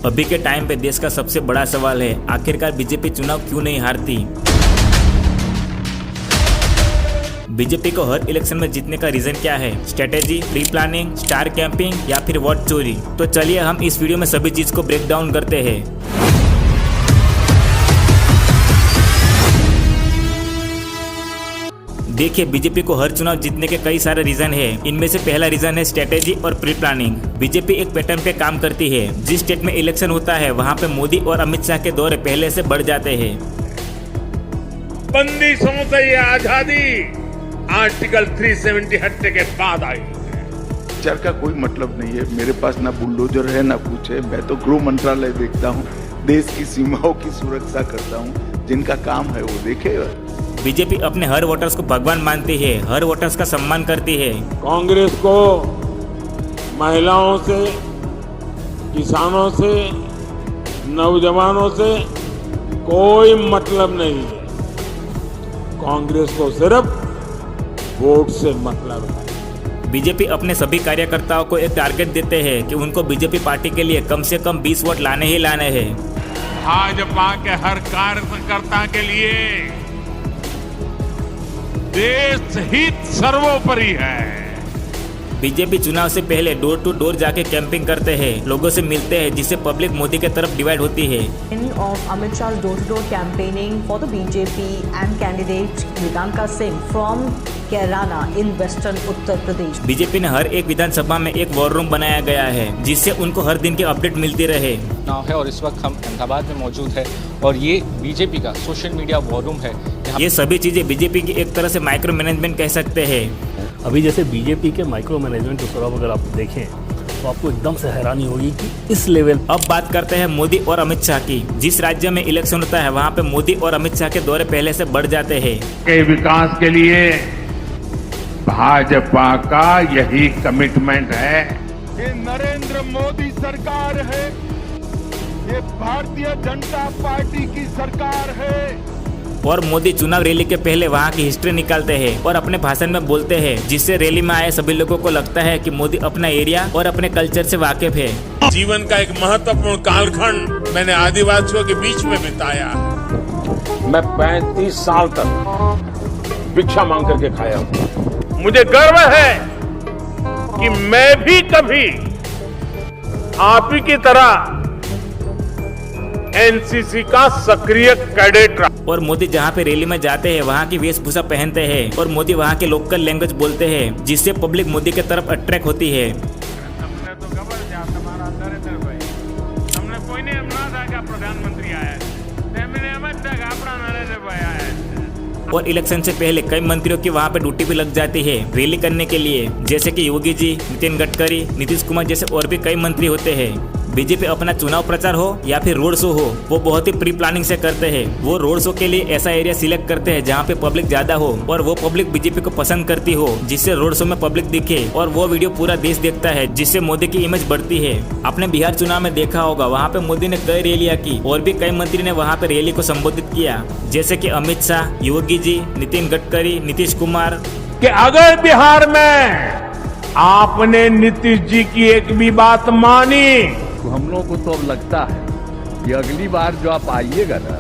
अभी के टाइम पे देश का सबसे बड़ा सवाल है, आखिरकार बीजेपी चुनाव क्यों नहीं हारती। बीजेपी को हर इलेक्शन में जीतने का रीजन क्या है? Strategy, pre planning, star camping या फिर वोट चोरी? तो चलिए हम इस वीडियो में सभी चीज को ब्रेक डाउन करते हैं। देखिए, बीजेपी को हर चुनाव जीतने के कई सारे रीजन हैं। इनमें से पहला रीजन है स्ट्रेटेजी और प्री प्लानिंग। बीजेपी एक पैटर्न पे काम करती है। जिस स्टेट में इलेक्शन होता है वहाँ पे मोदी और अमित शाह के दौरे पहले से बढ़ जाते हैं। बंदिशों से ये आजादी आर्टिकल 370 हटने के बाद आई है। प्रचार का कोई मतलब नहीं है। मेरे पास ना बुलडोजर है ना कुछ है। मैं तो गृह मंत्रालय देखता हूँ, देश की सीमाओं की सुरक्षा करता हूँ। जिनका काम है वो देखेगा। बीजेपी अपने हर वोटर्स को भगवान मानती है, हर वोटर्स का सम्मान करती है। कांग्रेस को महिलाओं से, किसानों से, नौजवानों से कोई मतलब नहीं है। कांग्रेस को सिर्फ वोट से मतलब है। बीजेपी अपने सभी कार्यकर्ताओं को एक टारगेट देते हैं कि उनको बीजेपी पार्टी के लिए कम से कम 20 वोट लाने ही लाने हैं। भाजपा के हर कार्यकर्ता के लिए देश हित सर्वोपरि है। बीजेपी चुनाव से पहले डोर टू डोर जाके कैंपिंग करते हैं, लोगों से मिलते हैं, जिससे पब्लिक मोदी के तरफ डिवाइड होती है। Of Amit Shah's door-to-door campaigning for the BJP and candidate Priyanka Singh from Kairana in western Uttar Pradesh. BJP ने हर एक विधानसभा में एक वॉर रूम बनाया गया है, जिससे उनको हर दिन की अपडेट मिलती रहे। है और इस वक्त हम अहमदाबाद में मौजूद है और ये बीजेपी का सोशल मीडिया वॉर रूम है। ये सभी चीजें बीजेपी की एक तरह से माइक्रो मैनेजमेंट कह सकते हैं। अभी जैसे बीजेपी के माइक्रो मैनेजमेंट को अगर आप देखें तो आपको एकदम से हैरानी होगी कि इस लेवल। अब बात करते हैं मोदी और अमित शाह की। जिस राज्य में इलेक्शन होता है वहाँ पे मोदी और अमित शाह के दौरे पहले से बढ़ जाते हैं। के विकास के लिए भाजपा का यही कमिटमेंट है। ये नरेंद्र मोदी सरकार है, ये भारतीय जनता पार्टी की सरकार है। और मोदी चुनाव रैली के पहले वहाँ की हिस्ट्री निकालते हैं और अपने भाषण में बोलते हैं, जिससे रैली में आए सभी लोगों को लगता है कि मोदी अपना एरिया और अपने कल्चर से वाकिफ है। जीवन का एक महत्वपूर्ण कालखंड मैंने आदिवासियों के बीच में बिताया। मैं 35 साल तक भिक्षा मांग करके खाया हूँ। मुझे गर्व है कि मैं भी कभी आप ही की तरह एनसीसी का सक्रिय कैडेट रहा। और मोदी जहाँ पे रैली में जाते हैं वहाँ की वेशभूषा पहनते हैं और मोदी वहाँ के लोकल लैंग्वेज बोलते हैं, जिससे पब्लिक मोदी के तरफ अट्रैक्ट होती है। हमने तो खबर था तुम्हारा नरेंद्र भाई, हमने कोई नहीं ना था कि प्रधानमंत्री आया है, मैंने अमित शाह अपना नरेंद्र भाई आया है। और इलेक्शन से पहले कई मंत्रियों की वहाँ पे ड्यूटी भी लग जाती है रैली करने के लिए, जैसे कि योगी जी, नितिन गडकरी, नीतीश कुमार जैसे और भी कई मंत्री होते हैं। बीजेपी अपना चुनाव प्रचार हो या फिर रोड शो हो, वो बहुत ही प्री प्लानिंग से करते हैं। वो रोड शो के लिए ऐसा एरिया सिलेक्ट करते हैं जहाँ पे पब्लिक ज्यादा हो और वो पब्लिक बीजेपी को पसंद करती हो, जिससे रोड शो में पब्लिक दिखे और वो वीडियो पूरा देश देखता है, जिससे मोदी की इमेज बढ़ती है। आपने बिहार चुनाव में देखा होगा, वहाँ पे मोदी ने कई रैलियां की और भी कई मंत्री ने वहाँ पे रैली को संबोधित किया, जैसे कि अमित शाह, योगी जी, नितिन गडकरी, नीतीश कुमार। कि अगर बिहार में आपने नीतीश जी की एक भी बात मानी तो हम लोगों को तो अब लगता है कि अगली बार जो आप आइएगा ना,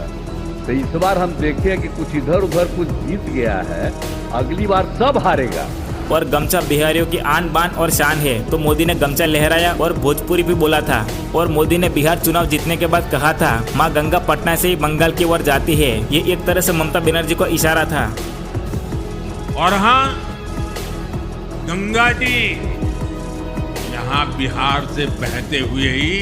तो इस बार हम देखें कि कुछ इधर उधर कुछ जीत गया है, अगली बार सब हारेगा। और गमछा बिहारियों की आन बान और शान है, तो मोदी ने गमछा लहराया और भोजपुरी भी बोला था। और मोदी ने बिहार चुनाव जीतने के बाद कहा था, माँ गंगा पटना से ही बंगाल की ओर जाती है। ये एक तरह से ममता बनर्जी को इशारा था। और हाँ, गंगा जी यहाँ बिहार से बहते हुए ही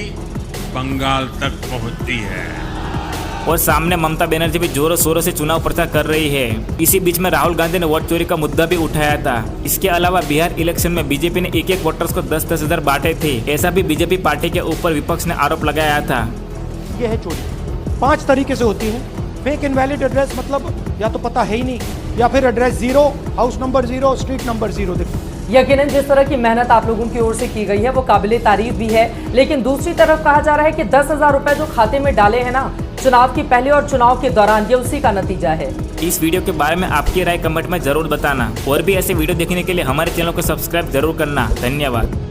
बंगाल तक पहुँचती है। और सामने ममता बनर्जी भी जोरों शोरों से चुनाव प्रचार कर रही है। इसी बीच में राहुल गांधी ने वोट चोरी का मुद्दा भी उठाया था। इसके अलावा बिहार इलेक्शन में बीजेपी ने एक वोटर्स को 10-10 हजार बांटे थे, ऐसा भी बीजेपी पार्टी के ऊपर विपक्ष ने आरोप लगाया था। ये है चोरी, 5 तरीके से होती है। फेक इनवैलिड एड्रेस, मतलब या तो पता है ही नहीं, या फिर address 0, house number 0, street number 0। देखो, यकीनन जिस तरह की मेहनत आप लोगों की ओर से की गई है वो काबिले तारीफ भी है, लेकिन दूसरी तरफ कहा जा रहा है कि 10,000 रुपए जो खाते में डाले हैं ना चुनाव की पहले और चुनाव के दौरान, ये उसी का नतीजा है। इस वीडियो के बारे में आपकी राय कमेंट में जरूर बताना और भी ऐसे वीडियो देखने के लिए हमारे चैनल को सब्सक्राइब जरूर करना। धन्यवाद।